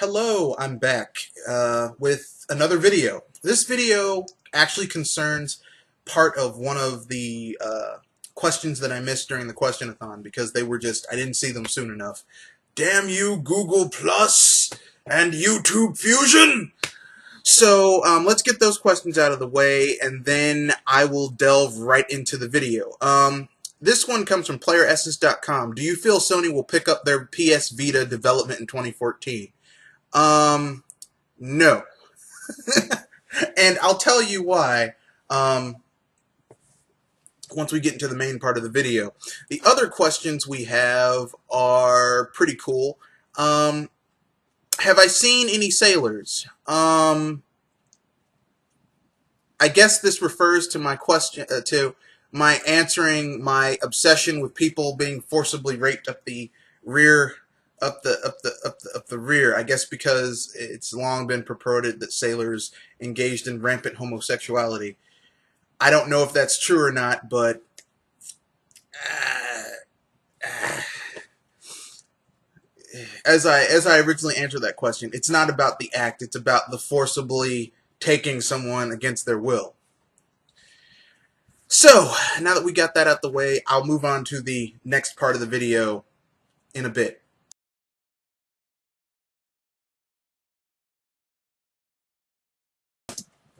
Hello, I'm back with another video. This video actually concerns part of one of the questions that I missed during the question-a-thon because I didn't see them soon enough. Damn you, Google Plus and YouTube Fusion! So let's get those questions out of the way and then I will delve right into the video. This one comes from PlayerEssence.com. Do you feel Sony will pick up their PS Vita development in 2014? No. And I'll tell you why once we get into the main part of the video. The other questions we have are pretty cool. Have I seen any sailors? I guess this refers to my question, to my answering my obsession with people being forcibly raped up the rear, up the rear. I guess because it's long been purported that sailors engaged in rampant homosexuality. I don't know if that's true or not, but as I originally answered that question, it's not about the act, it's about the forcibly taking someone against their will. So, now that we got that out the way, I'll move on to the next part of the video in a bit.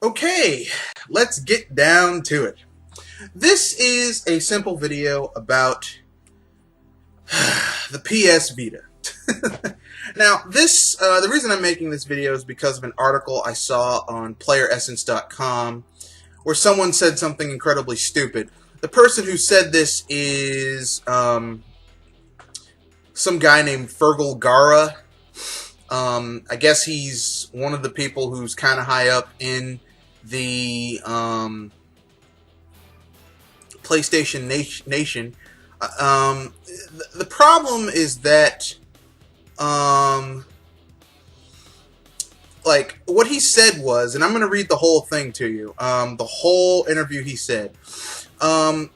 Okay, let's get down to it. This is a simple video about the PS Vita. Now, the reason I'm making this video is because of an article I saw on PlayerEssence.com where someone said something incredibly stupid. The person who said this is some guy named Fergal Gara. I guess he's one of the people who's kind of high up in the PlayStation Nation. The problem is that like what he said was, and I'm going to read the whole thing to you, the whole interview he said. Second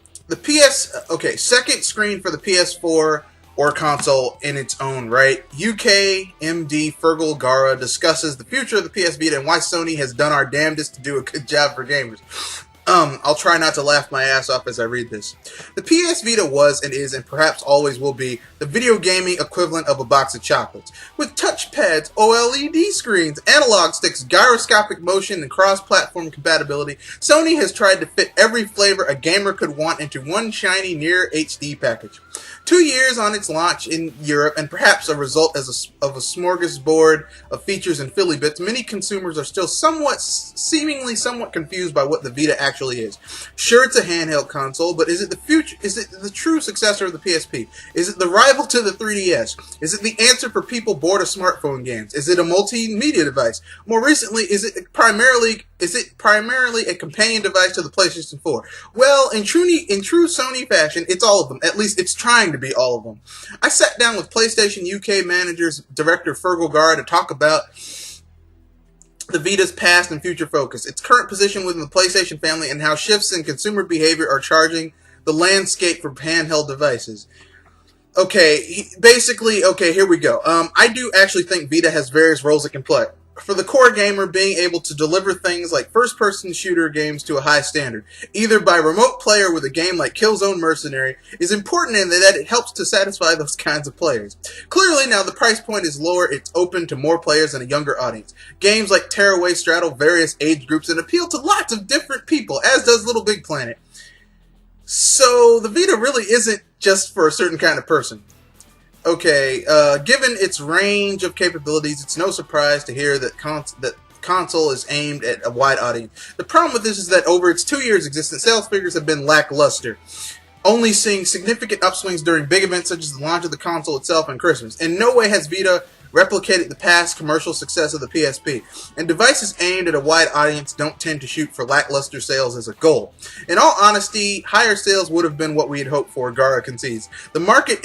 screen for the PS4 or console in its own right. UK MD Fergal Gara discusses the future of the PS Vita and why Sony has done our damnedest to do a good job for gamers. I'll try not to laugh my ass off as I read this. The PS Vita was and is and perhaps always will be the video gaming equivalent of a box of chocolates. With touchpads, OLED screens, analog sticks, gyroscopic motion, and cross-platform compatibility, Sony has tried to fit every flavor a gamer could want into one shiny near HD package. 2 years on its launch in Europe, and perhaps a result of a smorgasbord of features and fiddly bits, many consumers are still seemingly somewhat confused by what the Vita actually is. Sure, it's a handheld console, but is it the future? Is it the true successor of the PSP? Is it the rival to the 3DS? Is it the answer for people bored of smartphone games? Is it a multimedia device? More recently, is it primarily a companion device to the PlayStation 4? Well, in true Sony fashion, it's all of them. At least it's trying to be all of them. I sat down with PlayStation UK director Fergal Gara to talk about the Vita's past and future focus, its current position within the PlayStation family, and how shifts in consumer behavior are changing the landscape for handheld devices. Okay, here we go. I do actually think Vita has various roles it can play. For the core gamer, being able to deliver things like first-person shooter games to a high standard, either by remote player with a game like Killzone Mercenary, is important in that it helps to satisfy those kinds of players. Clearly, now the price point is lower, it's open to more players and a younger audience. Games like Tearaway straddle various age groups and appeal to lots of different people, as does Little Big Planet. So, the Vita really isn't just for a certain kind of person. Okay, given its range of capabilities, it's no surprise to hear that console is aimed at a wide audience. The problem with this is that over its 2 years' existence, sales figures have been lackluster, only seeing significant upswings during big events such as the launch of the console itself and Christmas. In no way has Vita replicated the past commercial success of the PSP, and devices aimed at a wide audience don't tend to shoot for lackluster sales as a goal. In all honesty, higher sales would have been what we had hoped for, Gara concedes. The market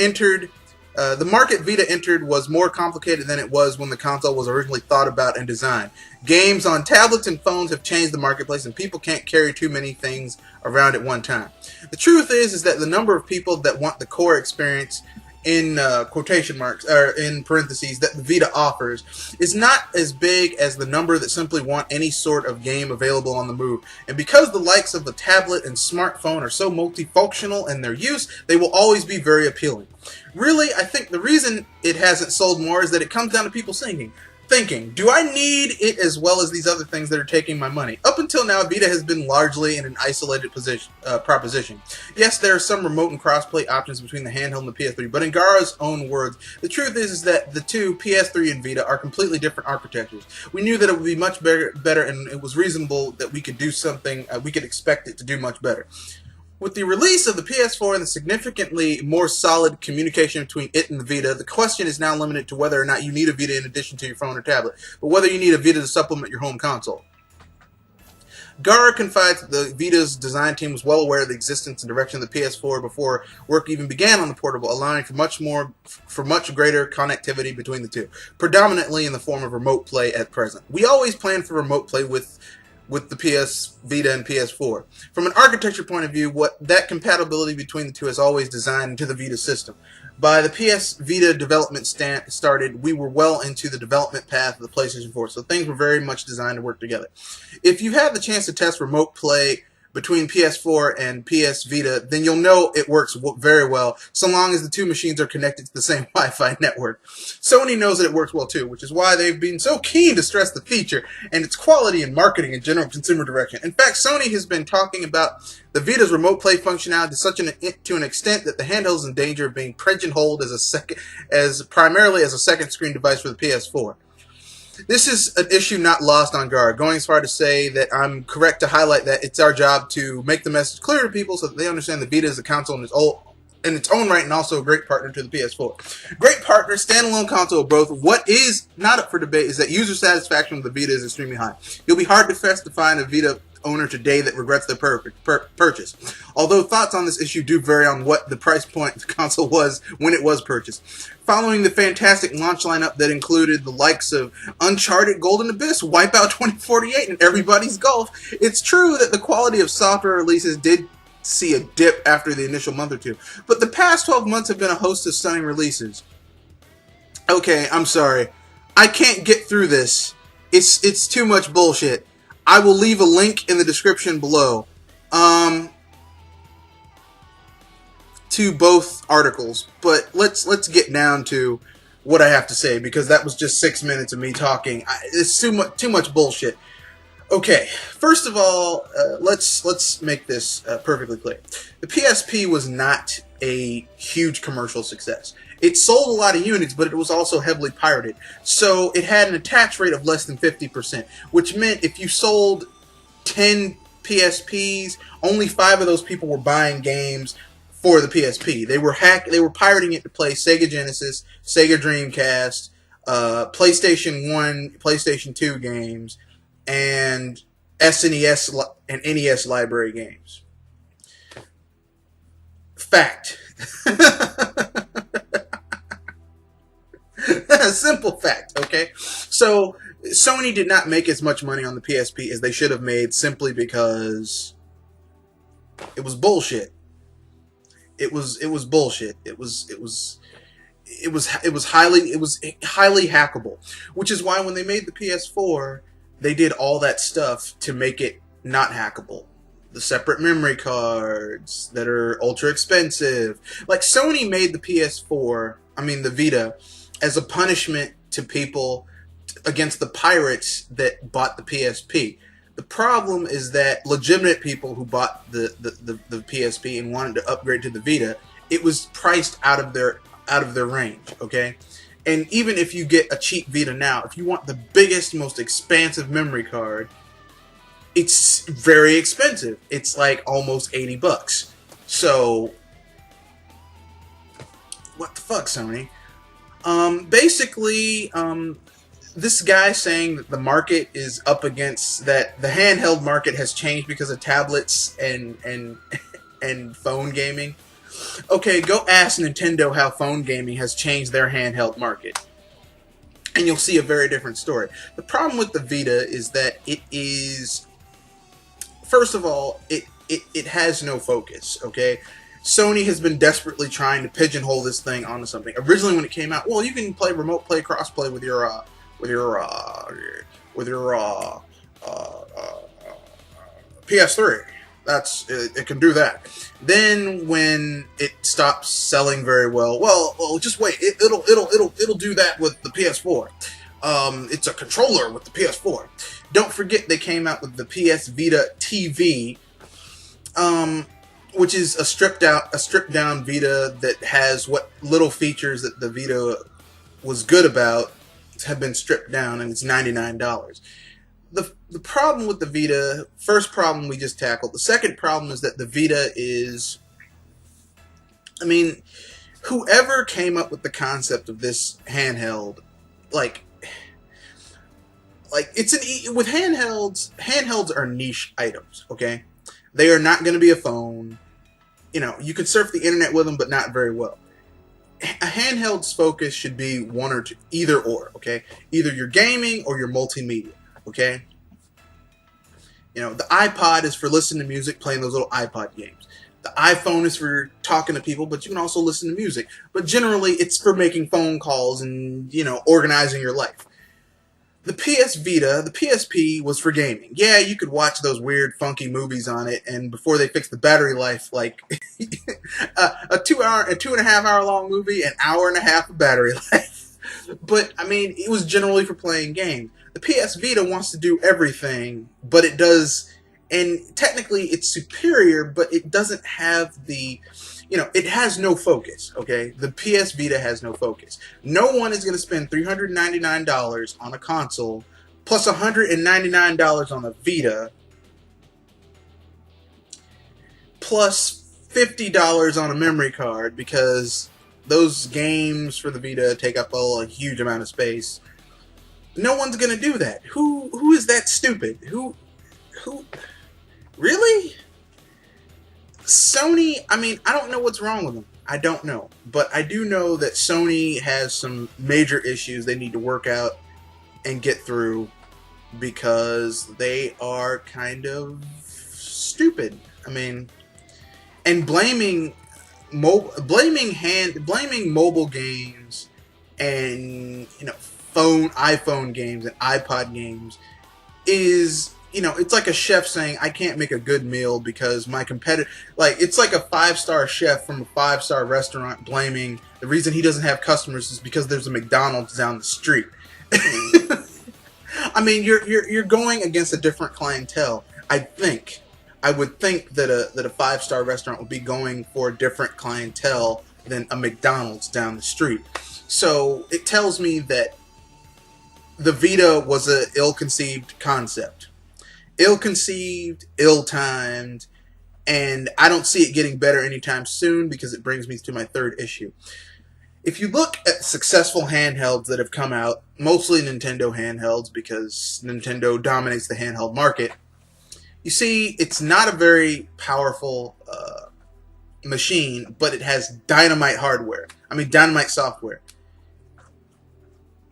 Vita entered was more complicated than it was when the console was originally thought about and designed. Games on tablets and phones have changed the marketplace, and people can't carry too many things around at one time. The truth is that the number of people that want the core experience in quotation marks, or in parentheses, that the Vita offers is not as big as the number that simply want any sort of game available on the move. And because the likes of the tablet and smartphone are so multifunctional in their use, they will always be very appealing. Really, I think the reason it hasn't sold more is that it comes down to people thinking, do I need it as well as these other things that are taking my money? Up until now, Vita has been largely in an isolated proposition. Yes, there are some remote and crossplay options between the handheld and the PS3, but in Gara's own words, the truth is that the two, PS3 and Vita, are completely different architectures. We knew that it would be much better, and it was reasonable that we could do something, we could expect it to do much better. With the release of the PS4 and the significantly more solid communication between it and the Vita, the question is now limited to whether or not you need a Vita in addition to your phone or tablet, but whether you need a Vita to supplement your home console. Gara confides that the Vita's design team was well aware of the existence and direction of the PS4 before work even began on the portable, allowing for much greater connectivity between the two, predominantly in the form of remote play at present. We always planned for remote play with the PS Vita and PS4. From an architecture point of view, that compatibility between the two is always designed into the Vita system. By the PS Vita development started, we were well into the development path of the PlayStation 4, so things were very much designed to work together. If you've had the chance to test remote play between PS4 and PS Vita, then you'll know it works very well, so long as the two machines are connected to the same Wi-Fi network. Sony knows that it works well too, which is why they've been so keen to stress the feature and its quality in marketing and general consumer direction. In fact, Sony has been talking about the Vita's remote play functionality to an extent that the handheld is in danger of being pigeonholed primarily as a second screen device for the PS4. This is an issue not lost on Gara, going as far to say that I'm correct to highlight that it's our job to make the message clear to people so that they understand the Vita is a console in its own right and also a great partner to the PS4. Great partner, standalone console of both. What is not up for debate is that user satisfaction with the Vita is extremely high. You'll be hard-pressed to find a Vita owner today that regrets their purchase. Although thoughts on this issue do vary on what the price point of the console was when it was purchased. Following the fantastic launch lineup that included the likes of Uncharted, Golden Abyss, Wipeout 2048, and Everybody's Golf, it's true that the quality of software releases did see a dip after the initial month or two, but the past 12 months have been a host of stunning releases. Okay, I'm sorry. I can't get through this. It's too much bullshit. I will leave a link in the description below to both articles, but let's get down to what I have to say, because that was just 6 minutes of me talking. It's too much bullshit. Okay, first of all, let's make this perfectly clear. The PSP was not a huge commercial success. It sold a lot of units, but it was also heavily pirated. So it had an attach rate of less than 50%, which meant if you sold 10 PSPs, only 5 of those people were buying games for the PSP. They were pirating it to play Sega Genesis, Sega Dreamcast, PlayStation 1, PlayStation 2 games, and SNES and NES library games. Fact. Simple fact, okay? So, Sony did not make as much money on the PSP as they should have made simply because it was bullshit. It was bullshit. It was highly hackable, which is why when they made the PS4, they did all that stuff to make it not hackable. The separate memory cards that are ultra expensive. Like, Sony made the the Vita, as a punishment to people against the pirates that bought the PSP. The problem is that legitimate people who bought the PSP and wanted to upgrade to the Vita, it was priced out of their range, okay? And even if you get a cheap Vita now, if you want the biggest, most expansive memory card, it's very expensive. It's like almost $80. So, what the fuck, Sony? Basically, this guy saying that the market is up against that the handheld market has changed because of tablets and phone gaming. Okay, go ask Nintendo how phone gaming has changed their handheld market, and you'll see a very different story. The problem with the Vita is that it is, first of all, it has no focus, okay? Sony has been desperately trying to pigeonhole this thing onto something. Originally, when it came out, well, you can play remote play, crossplay with your with your PS3. It can do that. Then when it stops selling very well, well, just wait. It'll do that with the PS4. It's a controller with the PS4. Don't forget they came out with the PS Vita TV, which is a stripped down Vita that has what little features that the Vita was good about have been stripped down, and it's $99. The problem with the Vita, first problem we just tackled. The second problem is that the Vita is, I mean, whoever came up with the concept of this handheld, like it's with handhelds are niche items, okay? They are not going to be a phone. You know, you can surf the internet with them, but not very well. A handheld's focus should be one or two, either or, okay? Either you're gaming or you're multimedia, okay? You know, the iPod is for listening to music, playing those little iPod games. The iPhone is for talking to people, but you can also listen to music. But generally, it's for making phone calls and, you know, organizing your life. The PS Vita, the PSP, was for gaming. Yeah, you could watch those weird, funky movies on it, and before they fixed the battery life, like a 2.5 hour long movie, an hour and a half of battery life. But I mean, it was generally for playing games. The PS Vita wants to do everything, but it does, and technically it's superior, but it doesn't have the, you know, it has no focus, okay? The PS Vita has no focus. No one is going to spend $399 on a console, plus $199 on a Vita, plus $50 on a memory card, because those games for the Vita take up a huge amount of space. No one's going to do that. Who is that stupid? Who, really? Sony, I mean, I don't know what's wrong with them. I don't know. But I do know that Sony has some major issues they need to work out and get through, because they are kind of stupid. I mean, and blaming mobile games and, you know, iPhone games and iPod games is, you know, it's like a chef saying, I can't make a good meal because my competitor, like, it's like a 5-star chef from a 5-star restaurant blaming the reason he doesn't have customers is because there's a McDonald's down the street. I mean, you're going against a different clientele. I would think that a 5-star restaurant would be going for a different clientele than a McDonald's down the street. So it tells me that the Vita was an ill-conceived concept. Ill-conceived, ill-timed, and I don't see it getting better anytime soon, because it brings me to my third issue. If you look at successful handhelds that have come out, mostly Nintendo handhelds, because Nintendo dominates the handheld market, you see it's not a very powerful machine, but it has dynamite software.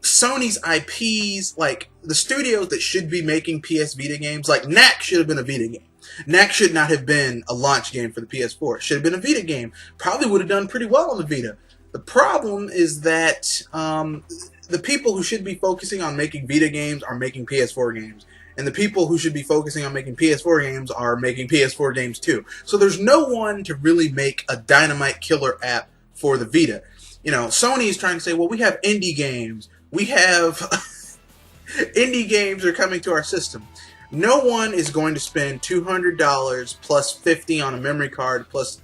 Sony's IPs, like the studios that should be making PS Vita games, like Knack should have been a Vita game. Knack should not have been a launch game for the PS4. It should have been a Vita game. Probably would have done pretty well on the Vita. The problem is that the people who should be focusing on making Vita games are making PS4 games. And the people who should be focusing on making PS4 games are making PS4 games too. So there's no one to really make a dynamite killer app for the Vita. You know, Sony is trying to say, well, we have indie games. We have indie games are coming to our system. No one is going to spend $200 plus $50 on a memory card plus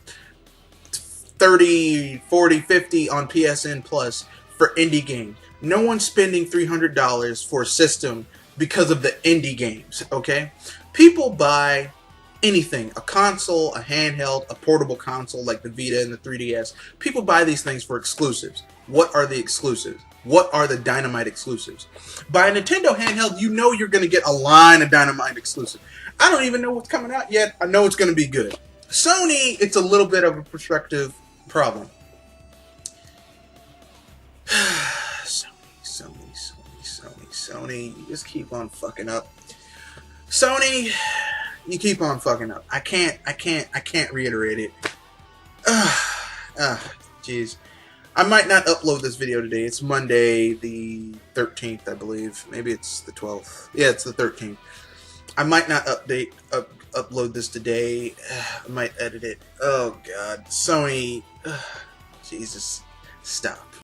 $30, $40, $50 on PSN Plus for indie games. No one's spending $300 for a system because of the indie games, okay? People buy anything, a console, a handheld, a portable console like the Vita and the 3DS. People buy these things for exclusives. What are the exclusives? What are the Dynamite exclusives? By a Nintendo handheld, you know you're going to get a line of Dynamite exclusives. I don't even know what's coming out yet. I know it's going to be good. Sony, it's a little bit of a perspective problem. Sony, you just keep on fucking up. Sony, you keep on fucking up. I can't reiterate it. Jeez. I might not upload this video today. It's Monday the 13th, I believe. Maybe it's the 12th. Yeah, it's the 13th. I might not upload this today. I might edit it. Oh, God. Sony. Jesus. Stop.